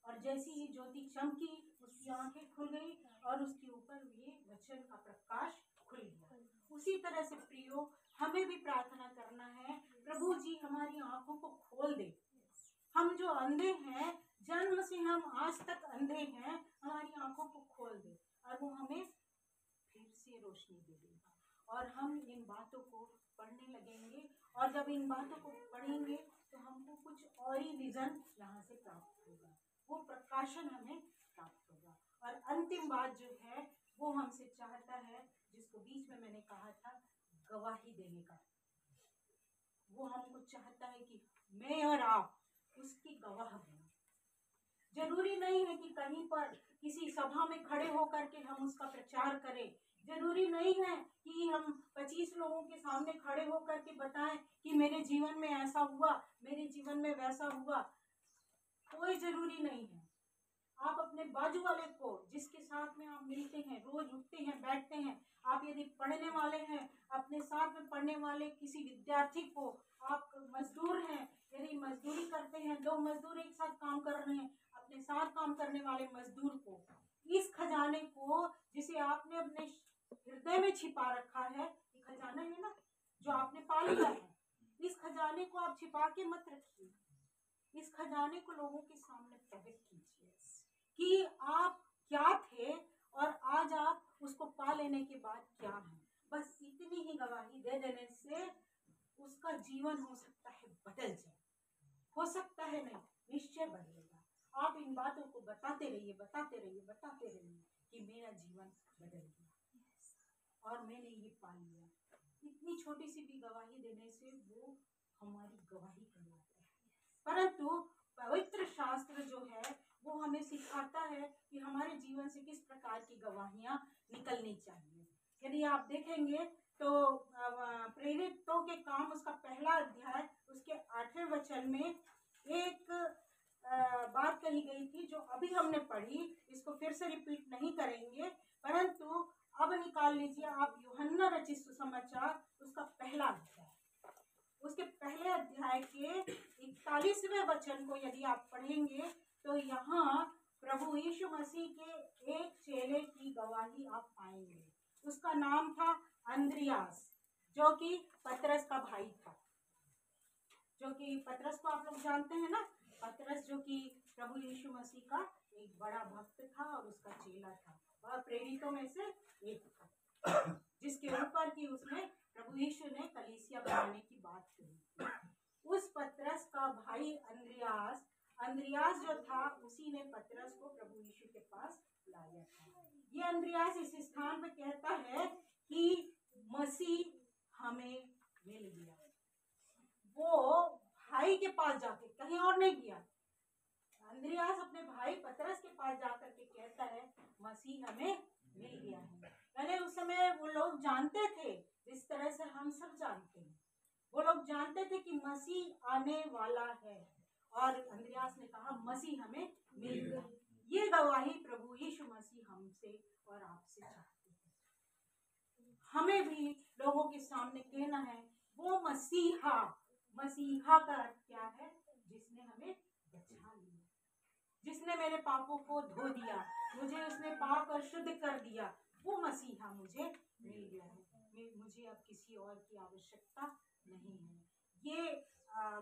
और जैसी ही ज्योति चमकी, उसकी आंखें खुल गई और उसके ऊपर ये वचन का प्रकाश खुल गया। उसी तरह से प्रियो, हमें भी प्रार्थना करना है, प्रभु जी हमारी आंखों को खोल दे। हम जो अंधे हैं, जन्म से हम आज तक अंधे हैं, हमारी आंखों को खोल दे और वो हमें फिर से रोशनी दे देगा और हम इन बातों को पढ़ने लगेंगे। और जब इन बातों को पढ़ेंगे तो हमको कुछ और ही विजन यहाँ से प्राप्त होगा, वो प्रकाशन हमें प्राप्त होगा। और अंतिम बात जो है वो हमसे चाहता है, जिसको बीच में मैंने कहा था, गवाही देने का। वो हमको चाहता है कि मैं और आप उसकी गवाह बने। जरूरी नहीं है कि कहीं पर किसी सभा में खड़े होकर के हम उसका प्रचार करें। जरूरी नहीं है कि हम 25 लोगों के सामने खड़े होकर के बताएं कि मेरे जीवन में ऐसा हुआ, मेरे जीवन में वैसा हुआ। कोई जरूरी नहीं है। आप अपने बाजू वाले को, जिसके साथ में आप मिलते हैं, रोज उठते हैं, बैठते हैं, आप यदि पढ़ने वाले हैं, अपने साथ में पढ़ने वाले किसी विद्यार्थी को, आप मजदूर हैं, यदि मजदूरी करते हैं, 2 मजदूर एक साथ काम कर रहे हैं, अपने साथ काम करने वाले मजदूर को, इस खजाने को जिसे आपने अपने हृदय में छिपा रखा है, ये खजाना है ना जो आपने पा लिया है, इस खजाने को आप छिपा के मत रखिए। इस खजाने को लोगों के सामने प्रकट कीजिए कि आप क्या थे और आज आप उसको पा लेने के बाद क्या है। बस इतनी ही गवाही दे देने से उसका जीवन हो सकता है बदल जाए, हो सकता है नहीं, निश्चय बदलेगा। आप इन बातों को बताते रहिए, बताते रहिए, बताते रहिए कि मेरा जीवन बदल गया और मैंने ये पा लिया। इतनी छोटी सी भी गवाही देने से वो हमारी गवाही कहलाता है। परंतु पवित्र शास्त्र जो है वो हमें सिखाता है कि हमारे जीवन से किस प्रकार की गवाहियां निकलनी चाहिए। यदि आप देखेंगे तो प्रेरितों के काम उसका पहला अध्याय उसके 8वें वचन में एक बात कही गई थी जो अभी हमने पढ़ी। इसको फिर से रिपीट नहीं करेंगे, परंतु अब निकाल लीजिए आप यूहन्ना रचित सुसमाचार उसका पहला अध्याय। उसके पहले अध्याय के 41वें वचन को यदि आप पढ़ेंगे तो यहाँ प्रभु यीशु मसीह के एक चेले की गवाही आप पाएंगे। उसका नाम था अंद्रियास, जो कि पतरस का भाई था। जो कि पतरस को आप लोग जानते हैं ना, पतरस जो कि प्रभु यीशु मसीह का एक बड़ा भक्त था और उसका चेला था, वह प्रेरितों में से एक था, जिसके ऊपर की उसने प्रभु यीशु ने कलीसिया बनाने की बात कही। उस पतरस का भाई अंद्रियास जो था, उसी ने पतरस को प्रभु यीशु के पास लाया था। ये अंद्रियास इस स्थान पे कहता है कि मसीह हमें मिल गया। वो भाई के पास जाके, कहीं और नहीं गया, अंद्रियास अपने भाई पतरस के पास जाकर के कहता है मसीह हमें मिल गया है। पहले उस समय वो लोग जानते थे, जिस तरह से हम सब जानते हैं, वो लोग जानते थे कि मसीह आने वाला है। और अंद्रियास ने कहा मसीह हमें मिल गया। ये गवाही प्रभु यीशु मसीह हमसे और आपसे चाहते हैं। हमें भी लोगों के सामने कहना है वो मसीहा का अर्थ क्या है? जिसने हमें बचा लिया, जिसने मेरे पापों को धो दिया, मुझे उसने पाप और शुद्ध कर दिया, वो मसीहा मुझे मिल गया है। मुझे अब किसी और की आवश्यकता नहीं है। ये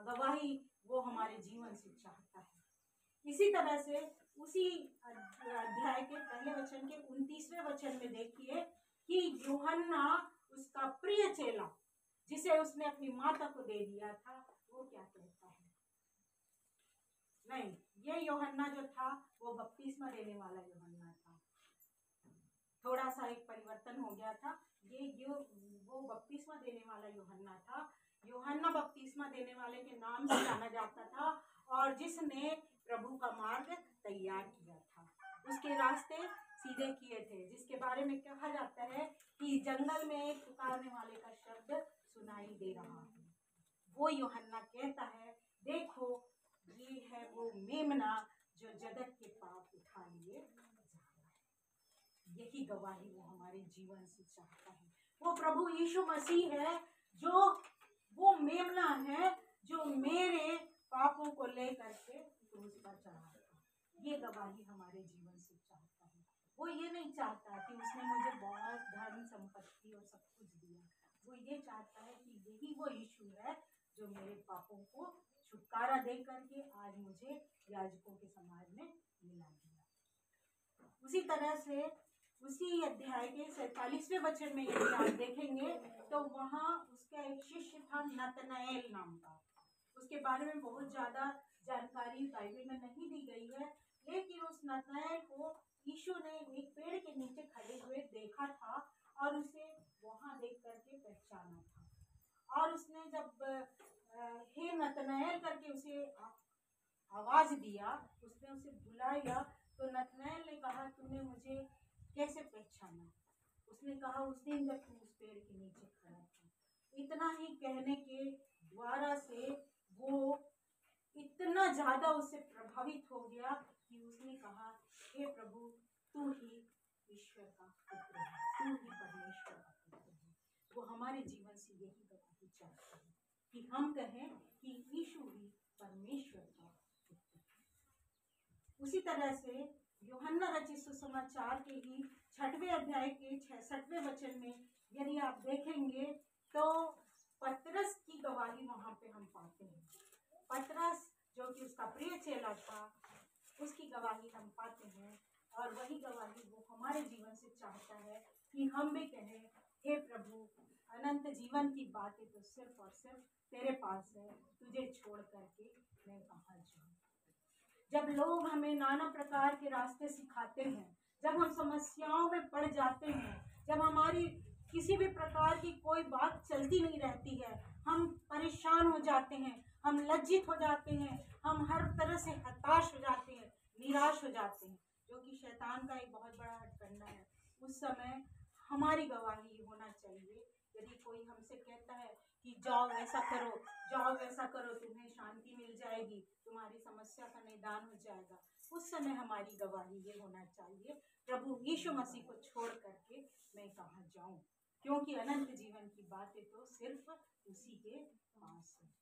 गवाही वो हमारे जीवन से चाहता है। इसी तरह से उसी अध्याय के पहले वचन के 29वें वचन में देखिए कि यूहन्ना उसका प्रिय चेला जिसे उसने अपनी माता को दे दिया था, वो क्या कहता है? नहीं, ये यूहन्ना जो था वो बपतिस्मा देने वाला यूहन्ना था। थोड़ा सा एक परिवर्तन हो गया था। वो बपतिस्मा देने वाला यूहन्ना था। यूहन्ना बपतिस्मा देने वाले के नाम से जाना जाता था और जिसने प्रभु का मार्ग तैयार किया था, उसके रास्ते सीधे किए थे, जिसके बारे में कहा जाता है कि जंगल में एक पुकारने वाले का शब्द सुनाई दे रहा है। वो यूहन्ना कहता है, देखो ये है वो मेमना जो जगत के पाप उठा लिए जा रहा है। यही गवाही वो हमारे जीवन से चाहता है। वो प्रभु यीशु मसीह है, जो वो मेमना है जो मेरे पापों को लेकर के क्रूस पर चढ़ा था। ये गवाही हमारे जीवन से चाहता है। वो ये नहीं चाहता कि उसने मुझे बहुत धन संपत्ति और सब कुछ दिया। वो ये चाहता है कि यही वो यीशु है जो मेरे पापों को छुटकारा दे करके आज मुझे याजकों के समाज में मिला दिया। उसी तरह से उसी अध्याय के 47वें वचन में यदि आप देखेंगे तो वहाँ उसका एक शिष्य था नतनएल नाम का। उसके बारे में बहुत ज्यादा जानकारी बाइबल में नहीं दी गई है, लेकिन उस नतनएल को यीशु ने एक पेड़ के नीचे खड़े हुए देखा था और उसे वहां देख करके पहचाना था। और उसने जब हे नतनएल करके उसे आवाज दिया, उसने उसे बुलाया, तो नतनएल ने कहा, तूने मुझे कैसे पहचाना? उसने कहा, उस दिन जब तू उस पेड़ के नीचे खड़ा था। इतना ही कहने के द्वारा से वो इतना ज्यादा उससे प्रभावित हो गया कि उसने कहा, हे प्रभु, तू ही ईश्वर का पुत्र है, तू ही परमेश्वर का पुत्र है। वो हमारे जीवन से यही गवाही चाहता है कि हम कहें कि यीशु ही परमेश्वर का पुत्र है। उसी तरह से यूहन्ना रचित सुसमाचार के ही 6वें अध्याय के 66वें वचन में यदि आप देखेंगे तो पतरस की गवाही वहां पे हम पाते हैं। पतरस जो कि उसका प्रिय चेला था, उसकी गवाही हम पाते हैं और वही गवाही वो हमारे जीवन से चाहता है कि हम भी कहें, हे प्रभु, अनंत जीवन की बातें तो सिर्फ और सिर्फ तेरे पास है, तुझे छोड़ करके मैं कहाँ जाऊँ। जब लोग हमें नाना प्रकार के रास्ते सिखाते हैं, जब हम समस्याओं में पड़ जाते हैं, जब हमारी किसी भी प्रकार की कोई बात चलती नहीं रहती है, हम परेशान हो जाते हैं, हम लज्जित हो जाते हैं, हम हर तरह से हताश हो जाते हैं, निराश हो जाते हैं, जो कि शैतान का एक बहुत बड़ा हथकंडा है। उस समय हमारी गवाही होना चाहिए। यदि कोई हमसे कहता है कि जाओ ऐसा करो, जाओ वैसा करो, तुम्हें शांति मिल जाएगी, तुम्हारी समस्या का निदान हो जाएगा, उस समय हमारी गवाही ये होना चाहिए, प्रभु यीशु मसीह को छोड़ करके मैं कहाँ जाऊं, क्योंकि अनंत जीवन की बातें तो सिर्फ उसी के पास है।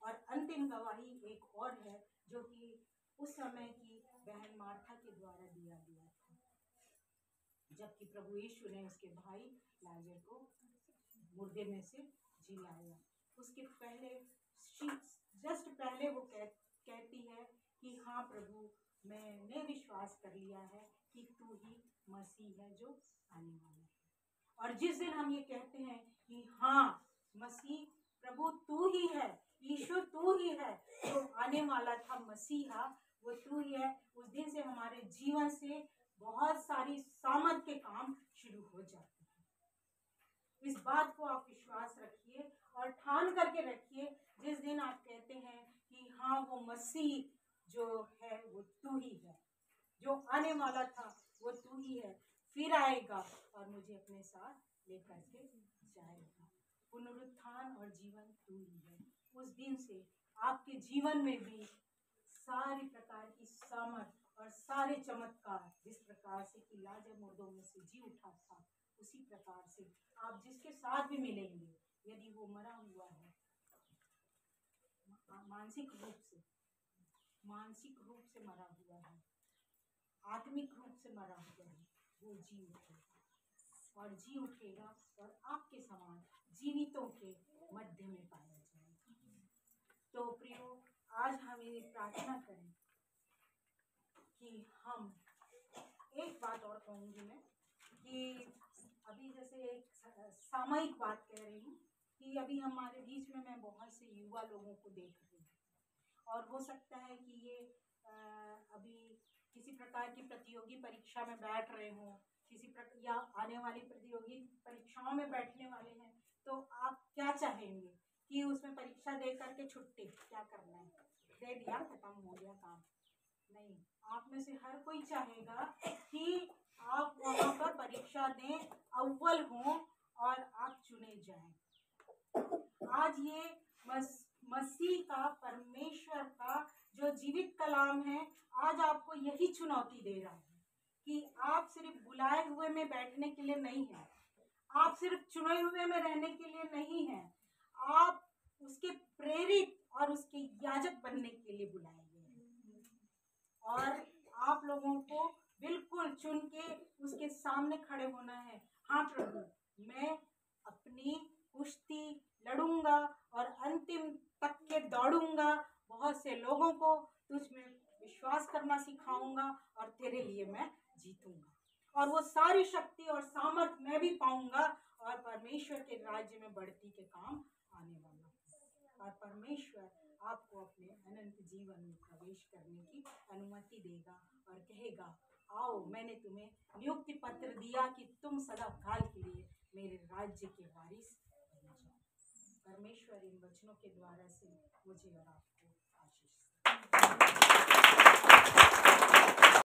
और अंतिम गवाही एक और है जो कि उस समय की बहन मार्था के द्वारा दिया गया था, जबकि प्रभु यीशु ने उसके भाई लाजर को मुर्दे में से जिलाया। उसके पहले जस्ट पहले वो कहती है कि हाँ प्रभु, मैंने विश्वास कर लिया है कि तू ही मसीह है जो आने वाला है। और जिस दिन हम ये कहते हैं कि हाँ मसीह प्रभु तू ही है, यीशु तू ही है जो आने वाला था, मसीहा वो तू ही है, उस दिन से हमारे जीवन से बहुत सारी सामर्थ के काम शुरू हो जाते हैं। इस बात को आप विश्वास रखिए और ठान करके रखिए, जिस दिन आप कहते हैं कि हाँ वो मसीह जो है वो तू ही है, जो आने वाला था वो तू ही है, फिर आएगा और मुझे अपने साथ लेकर के जाएगा। पुनरुत्थान और जीवन तू ही है। उस दिन से आपके जीवन में भी सारी प्रकार की सामर्थ और सारे चमत्कार, जिस प्रकार से कि लाजर मुर्दों में से जी उठा था, उसी प्रकार से आप जिसके साथ भी मिलेंगे, यदि वो मरा हुआ है मानसिक रूप से मरा हुआ है, आत्मिक रूप से मरा हुआ है वो जी उठेगा और जी उठेगा और आपके समान जीवितों के मध्य में पाया जाएगा। तो प्रियो, आज हम ये प्रार्थना करें कि हम एक बात और कहूँगी मैं कि अभी जैसे एक सामयिक बात कह रही हूँ कि अभी हमारे बीच में मैं बहुत से युवा लोगों को देख रही हूँ और हो सकता है कि ये अभी किसी प्रकार की प्रतियोगी परीक्षा में बैठ रहे हों, किसी प्रकार या आने वाली प्रतियोगी परीक्षाओं में बैठने वाले हैं, तो आप क्या चाहेंगे कि उसमें परीक्षा दे करके छुट्टी क्या करना है, दे दिया खत्म हो गया काम? नहीं, आप में से हर कोई चाहेगा कि आप वहाँ पर परीक्षा दें, अव्वल हों और आप चुने जाएं। आज ये मसीह का, परमेश्वर का जो जीवित कलाम है, आज आपको यही चुनौती दे रहा है कि आप सिर्फ बुलाए हुए में बैठने के लिए नहीं है, आप सिर्फ चुने हुए में रहने के लिए नहीं है, आप उसके प्रेरित और उसके याजक बनने के लिए बुलाए गए हैं। और आप लोगों को बिल्कुल चुन के उसके सामने खड़े होना है। हाँ प्रभु, मैं अपनी कुश्ती लड़ूंगा और अंतिम तक के दौड़ूंगा, बहुत से लोगों को तुझ में विश्वास करना सिखाऊंगा और तेरे लिए मैं जीतूंगा और वो सारी शक्ति और सामर्थ्य मैं भी पाऊंगा और परमेश्वर के राज्य में बढ़ती के काम आने वाला है। और परमेश्वर आपको अपने अनंत जीवन में प्रवेश करने की अनुमति देगा और कहेगा, आओ, मैंने तुम्हें नियुक्ति पत्र दिया कि तुम सदा काल के लिए मेरे राज्य के वारिस बन जाओ। परमेश्वर इन वचनों के द्वारा से मुझे और आपको आशीष